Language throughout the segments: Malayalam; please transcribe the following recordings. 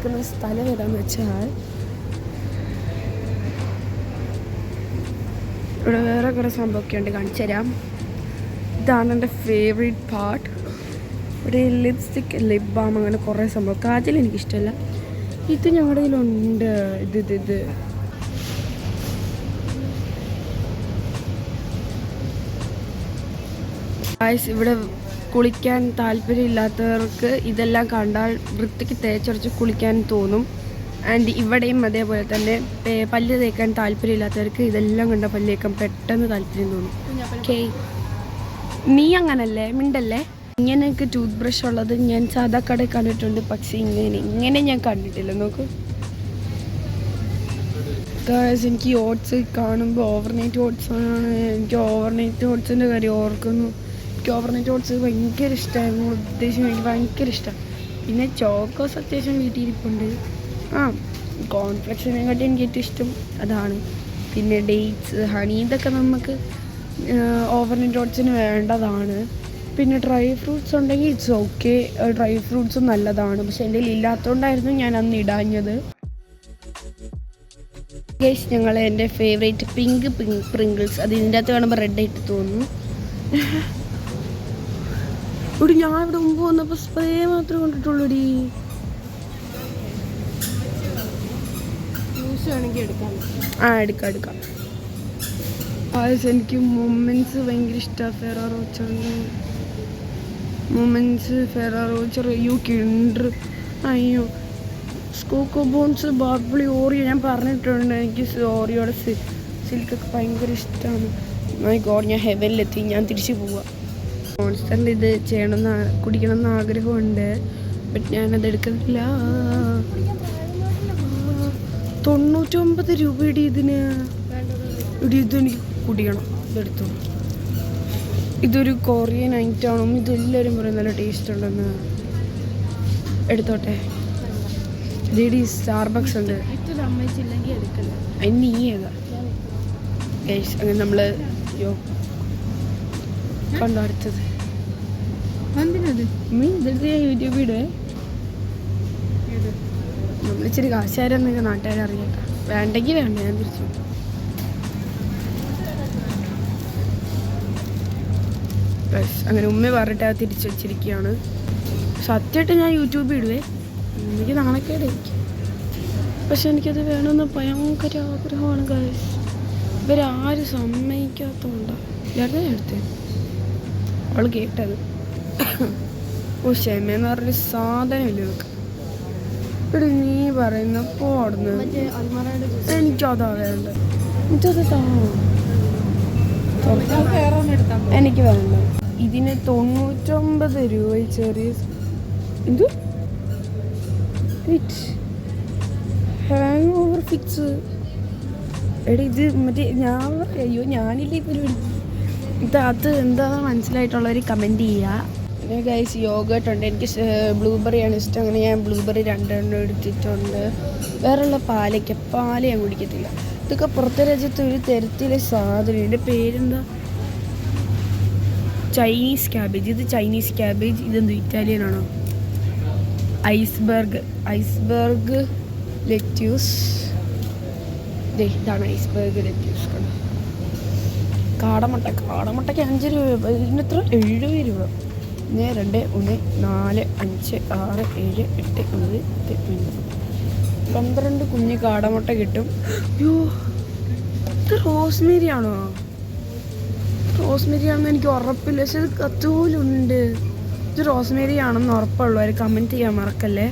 നിൽക്കുന്ന സ്ഥലം ഏതാണെന്ന് വെച്ചാൽ ഇവിടെ വേറെ കുറേ സംഭവമൊക്കെ ഉണ്ട്, കാണിച്ചു തരാം. ഇതാണ് എൻ്റെ ഫേവറേറ്റ് പാർട്ട്. ഇവിടെ ലിപ്സ്റ്റിക്ക്, ലിപ് ബാം, അങ്ങനെ കുറേ സംഭവം. കാജൽ എനിക്കിഷ്ടമല്ല. ഇത് ഞങ്ങളുടെ കയ്യിലുണ്ട്. ഇത് ഇവിടെ കുളിക്കാൻ താല്പര്യമില്ലാത്തവർക്ക് ഇതെല്ലാം കണ്ടാൽ വൃത്തിക്ക് തേച്ചടച്ച് കുളിക്കാൻ തോന്നും. ആൻഡ് ഇവിടെയും അതേപോലെ തന്നെ പല്ല് തേക്കാൻ താല്പര്യമില്ലാത്തവർക്ക് ഇതെല്ലാം കണ്ട പല്ല് തേക്കാൻ പെട്ടെന്ന് താല്പര്യം തോന്നും. ഓക്കേ, നീ അങ്ങനല്ലേ, മിണ്ടല്ലേ. ഇങ്ങനെയൊക്കെ ടൂത്ത് ബ്രഷ് ഉള്ളത് ഞാൻ സാധാ കടയിൽ കണ്ടിട്ടുണ്ട്, പക്ഷേ ഇങ്ങനെ ഞാൻ കണ്ടിട്ടില്ല. നോക്കൂ ഗായ്സ്, എനിക്ക് ഓട്സ് കാണുമ്പോൾ ഓവർനൈറ്റ് ഓട്സ് ആണ്. എനിക്ക് ഓവർനൈറ്റ് ഓട്സിൻ്റെ കാര്യം ഓർക്കുന്നു. എനിക്ക് ഓവർനൈറ്റ് ഓട്സ് ഭയങ്കര ഇഷ്ടമായിരുന്നു. ഉദ്ദേശം എനിക്ക് ഭയങ്കര ഇഷ്ടമാണ്. പിന്നെ ചോക്കോസ് അത്യാവശ്യം വീട്ടിലിരിപ്പുണ്ട്. കോൺഫ്ലെക്സിനെക്കാട്ടി എനിക്ക് ഏറ്റവും ഇഷ്ടം അതാണ്. പിന്നെ ഡേറ്റ്സ്, ഹണി, ഇതൊക്കെ നമുക്ക് ഓവർനൈറ്റ് ഓട്സിന് വേണ്ടതാണ്. പിന്നെ ഡ്രൈ ഫ്രൂട്ട്സ് ഉണ്ടെങ്കിൽ ഇറ്റ്സ് ഓക്കെ. ഡ്രൈ ഫ്രൂട്ട്സും നല്ലതാണ്. പക്ഷെ എൻ്റെ കയ്യിൽ ഇല്ലാത്തതുകൊണ്ടായിരുന്നു ഞാൻ അന്ന് ഇടാഞ്ഞത്. ഗൈസ്, ഞങ്ങൾ എൻ്റെ ഫേവറേറ്റ് പിങ്ക് പ്രിങ്കിൾസ്, അത് ഇതിൻ്റെ അകത്ത് കാണുമ്പോൾ റെഡ് ആയിട്ട് തോന്നുന്നു. ഇവിടെ ഞാൻ ഇവിടെ മുമ്പ് വന്നപ്പോൾ സ്പ്രേ മാത്രമേ കണ്ടിട്ടുള്ളൂ. എടുക്കാം. എനിക്ക് മൊമെൻറ്റ്സ് ഭയങ്കര ഇഷ്ടമാണ്. ഫെറാറോച്ചർ അയ്യോ കിണ്ടർ, അയ്യോ സ്കോക്കോ ബോൺസ്, ബബ്ലി, ഓറിയോ. ഞാൻ പറഞ്ഞിട്ടുണ്ട് എനിക്ക് ഓറിയോയുടെ സിൽക്കൊക്കെ ഭയങ്കര ഇഷ്ടമാണ്. മൈ ഗോഡ്, ഞാൻ ഹെവനിലെത്തി. ഞാൻ തിരിച്ചു പോവാം. മോൺസ്റ്ററിൽ ഇത് കുടിക്കണമെന്ന് ആഗ്രഹമുണ്ട്, ബട്ട് ഞാനത് എടുക്കുന്നില്ല. 99 രൂപയുടെ ഇതിന്. ഇതെനിക്ക് കുടിക്കണം, ഇതെടുത്തു. ഇതൊരു കൊറിയൻ ഐറ്റമാണ്. ഇതെല്ലാവരും പറയും നല്ല ടേസ്റ്റ് ഉണ്ടെന്ന്. എടുത്തോട്ടെ. ഇതേടി സ്റ്റാർബക്സ് ഉണ്ട്. അതിന് നീ ഏതാ ഗൈസ്? അങ്ങനെ നമ്മൾ കണ്ടോ അടുത്തത് യൂട്യൂബിടെ നമ്മൾ ഇച്ചിരി കാശുകാരെന്നൊക്കെ നാട്ടുകാരറിയാം. വേണ്ടെങ്കിൽ വേണ്ട, ഞാൻ തിരിച്ചു. അങ്ങനെ ഉമ്മ പറഞ്ഞിട്ട് അത് തിരിച്ചു വെച്ചിരിക്കുകയാണ്. സത്യമായിട്ട് ഞാൻ യൂട്യൂബിൽ ഇടുവേ, എനിക്ക് നാണക്കേടായിരിക്കും. പക്ഷെ എനിക്കത് വേണമെന്ന് ഭയങ്കര ആഗ്രഹമാണ് ഗൈസ്. ഇവരാരും സമ്മതിക്കാത്തതുകൊണ്ടാണ്. ഞാൻ എടുത്തേ, അവൾ കേട്ടത്. ക്ഷമയെന്ന് പറഞ്ഞൊരു സാധനമില്ല ഇവർക്ക്. ഇവിടെ നീ പറയുന്ന പോടുന്നു. എനിക്കതാ വേണ്ട, എനിക്ക് വേണ്ട. ഇതിന് 99 രൂപ. ചെറിയ എന്ത് ഹാങ് ഓവർ ഫിക്സ്. എടാ ഇത് മറ്റേ ഞാനില്ലേ ഇപ്പം അത് എന്താ മനസ്സിലായിട്ടുള്ളവർ കമൻറ്റ് ചെയ്യുക. പിന്നെ ഗൈസ്, യോഗട്ട് ഉണ്ട്. എനിക്ക് ബ്ലൂബെറിയാണ് ഇഷ്ടം. അങ്ങനെ ഞാൻ ബ്ലൂബെറി 2 എടുത്തിട്ടുണ്ട്. വേറെയുള്ള പാല് ഞാൻ കുടിക്കത്തില്ല. ഇതൊക്കെ പുറത്തെ രാജ്യത്ത് ഒരു തരത്തിലെ സാധനം. ഇതിൻ്റെ പേരെന്താ? Chinese cabbage. ഇത് ചൈനീസ് ക്യാബേജ്. ഇതെന്ത് ഇറ്റാലിയൻ ആണോ? Iceberg lettuce. ഇതാണ് ഐസ്ബർഗ് ലെറ്റ്യൂസ്. കാടമുട്ടയ്ക്ക് 5 രൂപ. ഇതിനെത്ര? 70 രൂപ. 1 2 1 4 5 6 7 8 9 10 12 കുഞ്ഞ് കാടമുട്ട കിട്ടും. അയ്യോ, ഇത് റോസ്മേരി ആണോ? റോസ്മേരി ആണെന്ന് എനിക്ക് ഉറപ്പില്ല, പക്ഷെ ഇത് കത്തുപോലുണ്ട്. ഇത് റോസ്മേരി ആണെന്ന് ഉറപ്പുള്ളവർ കമൻറ്റ് ചെയ്യാൻ മറക്കല്ലേ.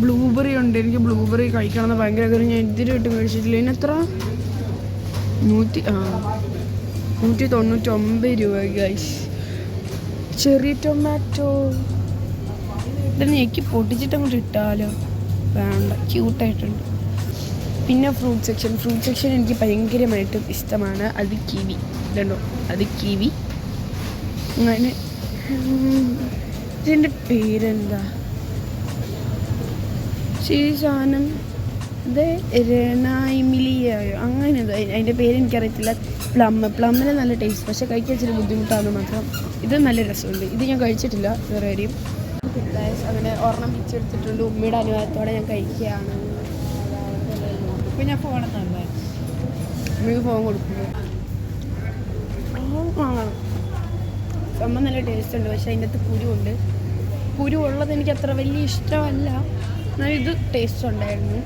ബ്ലൂബെറി ഉണ്ട്. എനിക്ക് ബ്ലൂബെറി കഴിക്കണമെന്ന് ഭയങ്കര കാര്യം. ഞാൻ ഇതിന് ഇട്ട് മേടിച്ചിട്ടില്ല. ഇതിനെത്ര? 199 രൂപ ഗൈസ്. Cherry tomato. ഇതൊന്ന് ഞെക്കി പൊട്ടിച്ചിട്ട് അങ്ങോട്ട് ഇട്ടാലോ? വേണ്ട, ക്യൂട്ടായിട്ടുണ്ട്. പിന്നെ ഫ്രൂട്ട് സെക്ഷൻ എനിക്ക് ഭയങ്കരമായിട്ടും ഇഷ്ടമാണ്. അത് കിവി. ഇതുണ്ടോ, അത് കിവി. അങ്ങനെ ഇതിൻ്റെ പേരെന്താ? സാധനം ഇത് രണായിമിലിയായോ അങ്ങനെ അതിൻ്റെ പേരെനിക്കറിയത്തില്ല. പ്ലമ്മിന് നല്ല ടേസ്റ്റ്, പക്ഷേ കഴിക്കാൻ ഇച്ചിരി ബുദ്ധിമുട്ടാണെന്ന് മാത്രം. ഇത് നല്ല രസമുണ്ട്. ഇത് ഞാൻ കഴിച്ചിട്ടില്ല വേറെ കാര്യം. അങ്ങനെ ഒരെണ്ണം പിച്ചെടുത്തിട്ടുണ്ട്. ഉമ്മയുടെ അനുഭവത്തോടെ ഞാൻ കഴിക്കുകയാണ്. ഇപ്പം ഞാൻ ഫോൺ തന്നെ ഉമ്മയ്ക്ക് ഫോൺ കൊടുക്കുന്നു. സംഭവം നല്ല ടേസ്റ്റ് ഉണ്ട്. പക്ഷെ അതിൻ്റെ അകത്ത് കുരുവുണ്ട്. കുരു ഉള്ളത് എനിക്ക് അത്ര വലിയ ഇഷ്ടമല്ല. എന്നാലും ഇത് ടേസ്റ്റ് ഉണ്ടായിരുന്നു.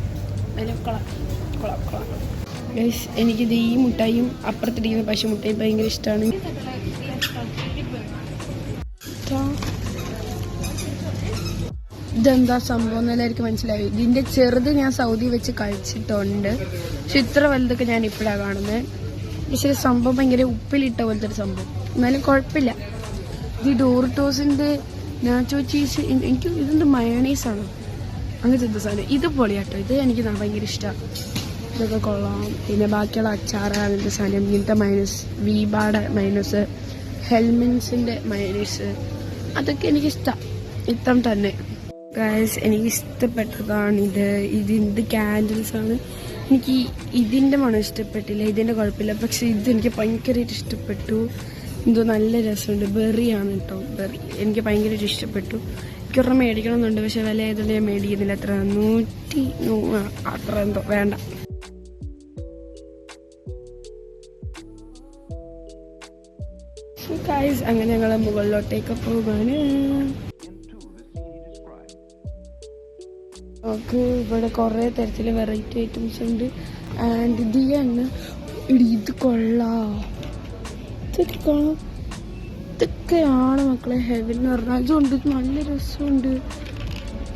അതിന് കൊളാം. എനിക്കിത് ഈ മുട്ടായും അപ്പുറത്തിരിക്കുന്ന പശു മുട്ടായും ഭയങ്കര ഇഷ്ടമാണ്. ഇതെന്താ സംഭവം എന്ന് എല്ലാവർക്കും മനസ്സിലായി. ഇതിൻ്റെ ചെറുത് ഞാൻ സൗദി വെച്ച് കഴിച്ചിട്ടുണ്ട്. പക്ഷെ ഇത്ര വലുതൊക്കെ ഞാൻ ഇപ്പോഴാണ് കാണുന്നത്. പക്ഷേ സംഭവം ഭയങ്കര ഉപ്പിലിട്ട പോലത്തെ ഒരു സംഭവം. എന്നാലും കുഴപ്പമില്ല. ഈ ഡോറിറ്റോസിൻ്റെ നാച്ചോ ചീസ് എനിക്ക് ഇതെന്ത് മയോണൈസാണ് അങ്ങനത്തെ സാധനം. ഇത് പൊളിയാട്ടോ. ഇത് എനിക്ക് ഭയങ്കര ഇഷ്ടമാണ്. ഇതൊക്കെ കൊള്ളാം. പിന്നെ ബാക്കിയുള്ള അച്ചാറ് അങ്ങനത്തെ സാധനം, ഇങ്ങനത്തെ മയോണൈസ്, വീബാടെ മയോണൈസ്, ഹെൽമിൻസിൻ്റെ മയോണൈസ്, അതൊക്കെ എനിക്കിഷ്ടമാണ്. ഇത്തം തന്നെ ഗൈസ് എനിക്ക് ഇഷ്ടപ്പെട്ടതാണ് ഇത് ക്യാൻഡിൽസ് ആണ്. എനിക്ക് ഇതിൻ്റെ മണം ഇഷ്ടപ്പെട്ടില്ല, ഇതിൻ്റെ കുഴപ്പമില്ല. പക്ഷെ ഇതെനിക്ക് ഭയങ്കരമായിട്ട് ഇഷ്ടപ്പെട്ടു. എന്തോ നല്ല രസമുണ്ട്. ബെറിയാണ് കേട്ടോ. ബെറി എനിക്ക് ഭയങ്കരമായിട്ട് ഇഷ്ടപ്പെട്ടു. എനിക്കൊരെണ്ണം മേടിക്കണമെന്നുണ്ട്. പക്ഷെ വില ആയതുകൊണ്ട് ഞാൻ മേടിക്കുന്നില്ല. എത്ര 100 അത്ര എന്തോ വേണ്ട. ഗൈസ് അങ്ങനെ ഞങ്ങൾ മുകളിലോട്ടേക്ക് പോകാണ്. നമുക്ക് ഇവിടെ കുറേ തരത്തിലെ വെറൈറ്റി ഐറ്റംസ് ഉണ്ട്. ആൻഡ് ഇത് തന്നെ ഇത് കൊള്ളാം. ഇതൊക്കെയാണ് മക്കളെ ഹെവൻ എന്ന് പറഞ്ഞാൽ. ഇതുണ്ട്, നല്ല രസമുണ്ട്.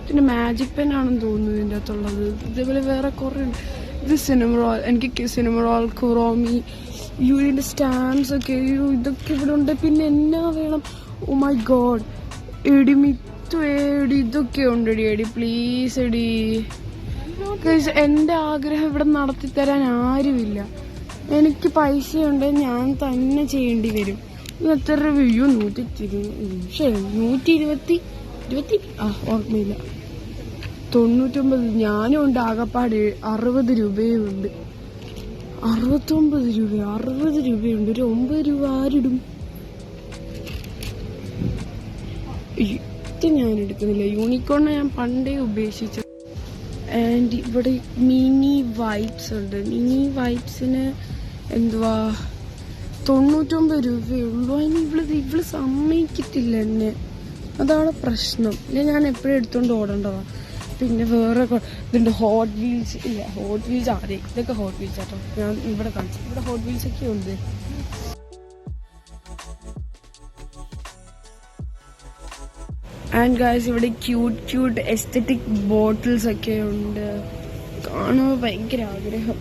പിന്നെ മാജിക് പെൻ ആണെന്ന് തോന്നുന്നു ഇതിൻ്റെ അകത്തുള്ളത്. ഇതേപോലെ വേറെ കുറേ ഉണ്ട്. ഇത് സിനിമറോൾ, എനിക്ക് സിനിമറോൾ, കുറോമി, ഇതിൻ്റെ സ്റ്റാമ്പ്സ് ഒക്കെ. ഇതൊക്കെ ഇവിടെ ഉണ്ട്. പിന്നെ എന്നാ വേണം? ഓ മൈ ഗോഡ്, ഇതൊക്കെ ഉണ്ട് എടി, പ്ലീസ് എടി. എൻ്റെ ആഗ്രഹം ഇവിടെ നടത്തി തരാൻ ആരുമില്ല. എനിക്ക് പൈസയുണ്ട്, ഞാൻ തന്നെ ചെയ്യേണ്ടി വരും. എത്ര രൂപയോ? 120 ഓർമ്മയില്ല, 99. ഞാനും ഉണ്ട്. ആകപ്പാട് 60 രൂപയും ഉണ്ട്. 69 രൂപ, 60 രൂപയുണ്ട്. ഒരു 9 രൂപ ആരിടും? ഇത് ഞാൻ എടുക്കുന്നില്ല. യൂണിക്കോണിനെ ഞാൻ പണ്ടേ ഉപേക്ഷിച്ചു. ആൻഡ് ഇവിടെ മിനി വൈപ്സ് ഉണ്ട്. മിനി വൈപ്സിന് എന്തുവാ 99 രൂപയുള്ളൂ. അതിന് ഇവള് സമ്മതിക്കത്തില്ല എന്നെ. അതാണ് പ്രശ്നം. ഞാൻ എപ്പോഴും എടുത്തോണ്ട് ഓടേണ്ടതാണ്. പിന്നെ വേറെ ഇതുണ്ട്, ഹോട്ട് വീൽസ്. ഇല്ല, ഹോട്ട് വീൽസ് ആദ്യം. ഇതൊക്കെ ഹോട്ട് വീൽസ് ആട്ടോ. ഞാൻ ഇവിടെ കാണിച്ചു. ഇവിടെ ഹോട്ട് വീൽസ് ഒക്കെ ഉണ്ട്. ആൻഡ് ഗൈസ് ഇവിടെ ക്യൂട്ട് എസ്തെറ്റിക് ബോട്ടിൽസ് ഒക്കെ ഉണ്ട്. കാണുമ്പോൾ ഭയങ്കര ആഗ്രഹം.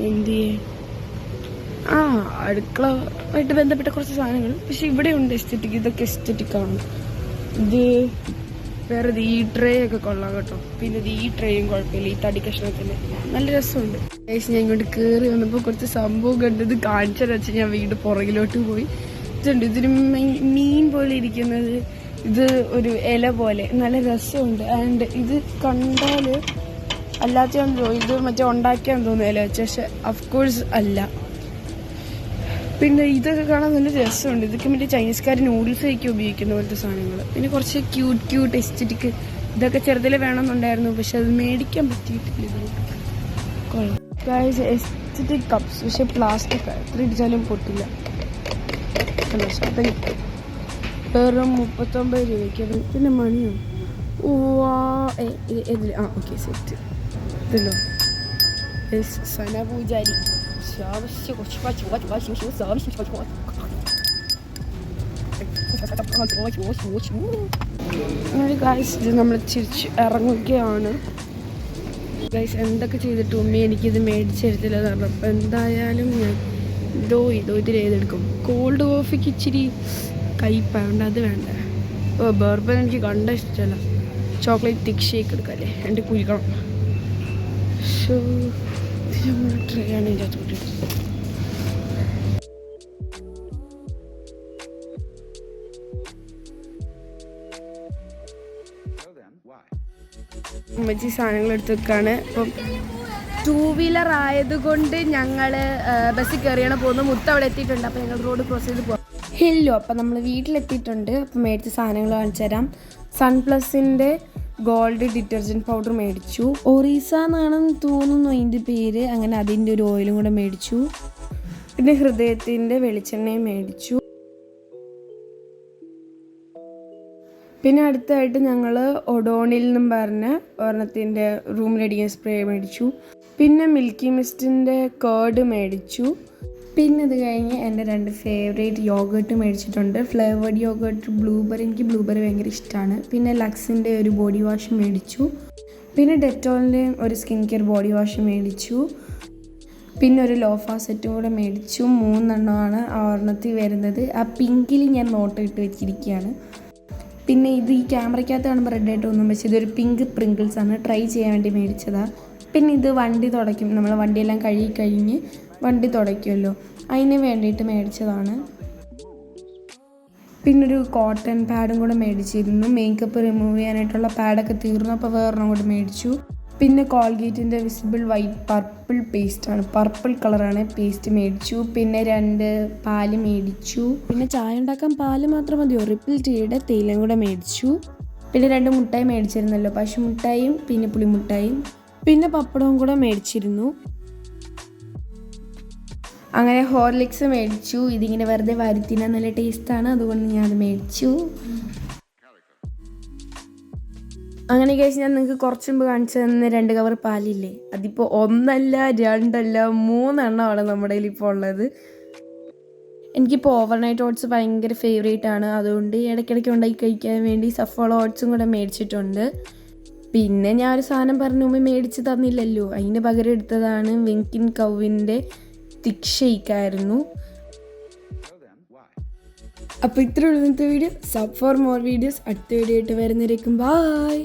എന്ത് ചെയ്യേ അടുക്കളയായിട്ട് ബന്ധപ്പെട്ട കുറച്ച് സാധനങ്ങൾ. പക്ഷെ ഇവിടെ ഉണ്ട് എസ്തെറ്റിക്. ഇതൊക്കെ എസ്തെറ്റിക് ആണ്. ഇത് വേറെ ഈ ട്രേ ഒക്കെ കൊള്ളാം കേട്ടോ. പിന്നെ ഈ ട്രേയും കുഴപ്പമില്ല. ഈ തടി കഷ്ണത്തിന് നല്ല രസമുണ്ട്. ഞാൻ ഇങ്ങോട്ട് കയറി വന്നപ്പോൾ കുറച്ച് സംഭവം കണ്ടത് കാണിച്ചു വെച്ച് ഞാൻ വീട് പുറകിലോട്ട് പോയി. ഇതുണ്ട്, ഇതിന് മീൻ പോലെ ഇരിക്കുന്നത്. ഇത് ഒരു ഇല പോലെ നല്ല രസമുണ്ട്. ആൻഡ് ഇത് കണ്ടാൽ അല്ലാത്തയാണെന്ന് തോന്നും. ഇത് മറ്റേ ഉണ്ടാക്കിയാന്ന് തോന്നുന്നു ഇല വെച്ച്. പക്ഷെ അഫ്കോഴ്സ് അല്ല. പിന്നെ ഇതൊക്കെ കാണാൻ നല്ല രസമുണ്ട്. ഇതൊക്കെ മറ്റേ ചൈനീസുകാർ നൂഡിൽസ് ഒക്കെ ഉപയോഗിക്കുന്ന പോലത്തെ സാധനങ്ങൾ. പിന്നെ കുറച്ച് ക്യൂട്ട് എസ്തെറ്റിക്. ഇതൊക്കെ ചെറുതിൽ വേണമെന്നുണ്ടായിരുന്നു, പക്ഷെ അത് മേടിക്കാൻ പറ്റിയിട്ടില്ല. കൊള്ളാം ഗൈസ്. എസ്തെറ്റിക് കപ്സ്, പക്ഷെ പ്ലാസ്റ്റിക്. എത്ര ഇടിച്ചാലും പൊട്ടില്ല. വെറും 39 രൂപയ്ക്ക്. പിന്നെ മണിയോ? Okay set. ഇതല്ലോ സന പൂജാരി. ഇത് നമ്മൾ തിരിച്ച് ഇറങ്ങുകയാണ്. ഗൈസ് എന്തൊക്കെ ചെയ്തിട്ട് ഉമ്മ എനിക്കിത് മേടിച്ചെടുത്തില്ല പറഞ്ഞു. അപ്പം എന്തായാലും ഞാൻ ഇതിൽ ഏതെടുക്കും. കോൾഡ് കോഫിക്ക് ഇച്ചിരി കയ്പായതുകൊണ്ട് അത് വേണ്ട. ബർബൻ എനിക്ക് കണ്ട ഇഷ്ടമല്ല. ചോക്ലേറ്റ് തിക്ക് ഷേക്ക് എടുക്കാല്ലേ, എൻ്റെ കുഴിക്കണം. ഷോ നമ്മൾ ട്രേ ആണ് ഇതിൻ്റെ അകത്തോട്ട്. ഉമ്മച്ചി സാധനങ്ങൾ എടുത്ത് വെക്കാണ്. അപ്പം 2 വീലർ ആയതുകൊണ്ട് ഞങ്ങൾ ബസ്സിൽ കയറിയാണ് പോകുന്നത്. മുത്ത അവിടെ എത്തിയിട്ടുണ്ട്. അപ്പം ഞങ്ങൾ റോഡ് ക്രോസ് ചെയ്ത് പോകാം. ഹെല്ലോ, അപ്പം നമ്മൾ വീട്ടിലെത്തിയിട്ടുണ്ട്. അപ്പം മേടിച്ച സാധനങ്ങൾ കാണിച്ചു തരാം. സൺപ്ലസിൻ്റെ ഗോൾഡ് ഡിറ്റർജൻറ്റ് പൗഡർ മേടിച്ചു. ഒറീസ എന്നാണെന്ന് തോന്നുന്നു അതിൻ്റെ പേര്. അങ്ങനെ അതിൻ്റെ ഒരു ഓയിലും കൂടെ മേടിച്ചു. പിന്നെ ഹൃദയത്തിൻ്റെ വെളിച്ചെണ്ണയും മേടിച്ചു. പിന്നെ അടുത്തായിട്ട് ഞങ്ങൾ ഒഡോണിൽ നിന്നും പറഞ്ഞ ഒരെണ്ണത്തിൻ്റെ റൂം റെഡിയൻ സ്പ്രേ മേടിച്ചു. പിന്നെ മിൽക്കി മിസ്റ്റിൻ്റെ കേർഡ് മേടിച്ചു. പിന്നെ ഇത് കഴിഞ്ഞ് എൻ്റെ 2 ഫേവറേറ്റ് യോഗേർട്ട് മേടിച്ചിട്ടുണ്ട്. Flavoured yoghurt blueberry. എനിക്ക് ബ്ലൂബെറി ഭയങ്കര ഇഷ്ടമാണ്. പിന്നെ ലക്സിൻ്റെ ഒരു ബോഡി വാഷ് മേടിച്ചു. പിന്നെ ഡെറ്റോളിൻ്റെ ഒരു സ്കിൻ കെയർ ബോഡി വാഷ് മേടിച്ചു. പിന്നെ ഒരു ലോഫ സെറ്റും കൂടെ മേടിച്ചു. 3 എണ്ണമാണ് ആ ഒരെണ്ണത്തിൽ വരുന്നത്. ആ പിങ്കിൽ ഞാൻ നോട്ട് ഇട്ട് വെച്ചിരിക്കുകയാണ്. പിന്നെ ഇത് ഈ ക്യാമറയ്ക്കകത്ത് കാണുമ്പോൾ റെഡായിട്ട് തോന്നും, പക്ഷേ ഇതൊരു പിങ്ക് പ്രിങ്കിൾസ് ആണ്. ട്രൈ ചെയ്യാൻ വേണ്ടി മേടിച്ചതാണ്. പിന്നെ ഇത് വണ്ടി തുടയ്ക്കും, നമ്മൾ വണ്ടിയെല്ലാം കഴുകി കഴിഞ്ഞ് വണ്ടി തുടയ്ക്കുമല്ലോ, അതിന് വേണ്ടിയിട്ട് മേടിച്ചതാണ്. പിന്നൊരു കോട്ടൺ പാഡും കൂടെ മേടിച്ചിരുന്നു. മേക്കപ്പ് റിമൂവ് ചെയ്യാനായിട്ടുള്ള പാഡൊക്കെ തീർന്നു, അപ്പോൾ വേറൊരെണ്ണം കൂടെ മേടിച്ചു. പിന്നെ കോൾഗേറ്റിൻ്റെ വിസിബിൾ വൈറ്റ് പർപ്പിൾ പേസ്റ്റാണ്, പർപ്പിൾ കളറാണ് പേസ്റ്റ് മേടിച്ചു. പിന്നെ 2 പാല് മേടിച്ചു. പിന്നെ ചായ ഉണ്ടാക്കാൻ പാല് മാത്രം മതിയോ, റിപ്പിൾ ടീയുടെ തേയിലയും കൂടെ മേടിച്ചു. പിന്നെ 2 മുട്ടായി മേടിച്ചിരുന്നല്ലോ, പശു മുട്ടായും പിന്നെ പുളിമുട്ടായും. പിന്നെ പപ്പടവും കൂടെ മേടിച്ചിരുന്നു. അങ്ങനെ ഹോർലിക്സ് മേടിച്ചു. ഇതിങ്ങനെ വെറുതെ വരുത്തിന നല്ല ടേസ്റ്റാണ്, അതുകൊണ്ട് ഞാൻ അത് മേടിച്ചു. അങ്ങനെ കഴിച്ച് ഞാൻ നിങ്ങൾക്ക് കുറച്ച് മുമ്പ് കാണിച്ചു തന്ന 2 കവർ പാലില്ലേ, അതിപ്പോൾ 1 അല്ല 2 അല്ല 3 എണ്ണമാണ് നമ്മുടെ കയ്യിൽ ഇപ്പോൾ ഉള്ളത്. എനിക്കിപ്പോൾ ഓവർനൈറ്റ് ഓട്സ് ഭയങ്കര ഫേവറേറ്റ് ആണ്, അതുകൊണ്ട് ഇടയ്ക്കിടയ്ക്ക് ഉണ്ടാക്കി കഴിക്കാൻ വേണ്ടി സഫോള ഓട്സും കൂടെ മേടിച്ചിട്ടുണ്ട്. പിന്നെ ഞാൻ ഒരു സാധനം പറഞ്ഞു മുമ്പ് മേടിച്ച് തന്നില്ലല്ലോ, അതിന് പകരം എടുത്തതാണ് വിങ്കിൻ കൗവിൻ്റെ തിക് ഷെയ്ക്കായിരുന്നു. അപ്പോൾ ഇത്രയുള്ള ഇന്നത്തെ video. Sub for more videos. അടുത്ത വീഡിയോ ആയിട്ട് വരുന്നവരേക്കും ബൈ.